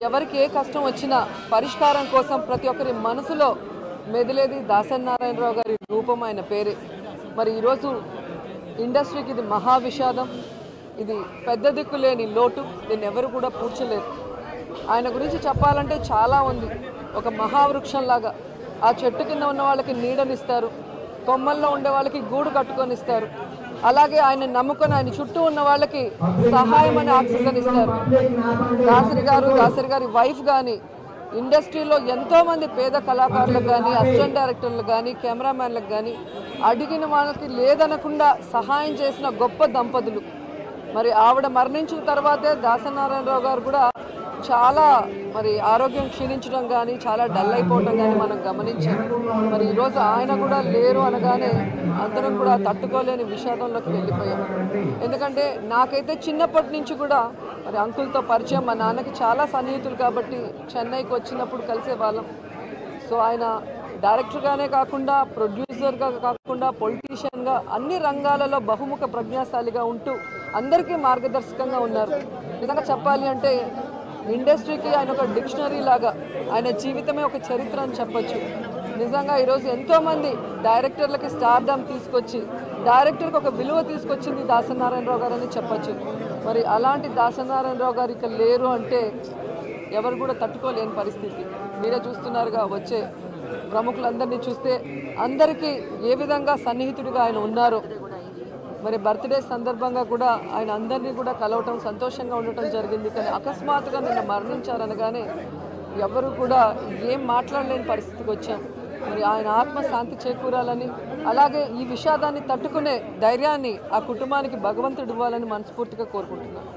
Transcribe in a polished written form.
ఎవరికి ఏ కష్టం వచ్చినా పరిష్కారం కోసం ప్రతి ఒక్కరి మనసులో మెదిలేది దాసరి నారాయణరావు గారి రూపం, ఆయన పేరే. మరి ఈరోజు ఇండస్ట్రీకి ఇది మహా విషాదం, ఇది పెద్ద దిక్కు లేని లోటు, దీన్ని ఎవరు కూడా పూడ్చలేరు. ఆయన గురించి చెప్పాలంటే చాలా ఉంది. ఒక మహావృక్షంలాగా ఆ చెట్టు కింద ఉన్న వాళ్ళకి నీడనిస్తారు, కొమ్మల్లో ఉండే వాళ్ళకి గూడు కట్టుకొని ఇస్తారు. అలాగే ఆయన నమ్ముకొని ఆయన చుట్టూ ఉన్న వాళ్ళకి సహాయం అని ఆక్సిజన్ ఇస్తారు. దాసరి గారి వైఫ్ కానీ ఇండస్ట్రీలో ఎంతోమంది పేద కళాకారులకు కానీ, అసిస్టెంట్ డైరెక్టర్లకు కానీ, కెమెరామ్యాన్లకు కానీ అడిగిన వాళ్ళకి లేదనకుండా సహాయం చేసిన గొప్ప దంపతులు. మరి ఆవిడ మరణించిన తర్వాతే దాసరి నారాయణరావు గారు కూడా చాలా ఆరోగ్యం క్షీణించడం కానీ, చాలా డల్ అయిపోవడం కానీ మనం గమనించాం. మరి ఈరోజు ఆయన కూడా లేరు అనగానే అందరం కూడా తట్టుకోలేని విషాదంలోకి వెళ్ళిపోయాం. ఎందుకంటే నాకైతే చిన్నప్పటి నుంచి కూడా అంకుల్తో పరిచయం, మా నాన్నకి చాలా సన్నిహితులు కాబట్టి చెన్నైకి వచ్చినప్పుడు కలిసే వాళ్ళం. సో ఆయన డైరెక్టర్గానే కాకుండా, ప్రొడ్యూసర్గా కాకుండా, పొలిటీషియన్గా అన్ని రంగాలలో బహుముఖ ప్రజ్ఞాశాలిగా ఉంటూ అందరికీ మార్గదర్శకంగా ఉన్నారు. నిజంగా చెప్పాలి అంటే ఇండస్ట్రీకి ఆయన ఒక డిక్షనరీ లాగా, ఆయన జీవితమే ఒక చరిత్ర అని చెప్పొచ్చు. నిజంగా ఈరోజు ఎంతోమంది డైరెక్టర్లకి స్టార్డమ్ తీసుకొచ్చి డైరెక్టర్కి ఒక విలువ తీసుకొచ్చింది దాసరి నారాయణరావు గారు అని చెప్పొచ్చు. మరి అలాంటి దాసరి నారాయణరావు గారు ఇక్కడ లేరు అంటే ఎవరు కూడా తట్టుకోలేని పరిస్థితి. మీరే చూస్తున్నారుగా, వచ్చే ప్రముఖులందరినీ చూస్తే అందరికీ ఏ విధంగా సన్నిహితుడిగా ఆయన ఉన్నారు. మరి బర్త్డే సందర్భంగా కూడా ఆయన అందరినీ కూడా కలవటం, సంతోషంగా ఉండటం జరిగింది. కానీ అకస్మాత్తుగా నిన్న మరణించారనగానే ఎవరు కూడా ఏం మాట్లాడలేని పరిస్థితికి వచ్చాం. మరి ఆయన ఆత్మ శాంతి చేకూరాలని, అలాగే ఈ విషాదాన్ని తట్టుకునే ధైర్యాన్ని ఆ కుటుంబానికి భగవంతుడు ఇవ్వాలని మనస్ఫూర్తిగా కోరుకుంటున్నాను.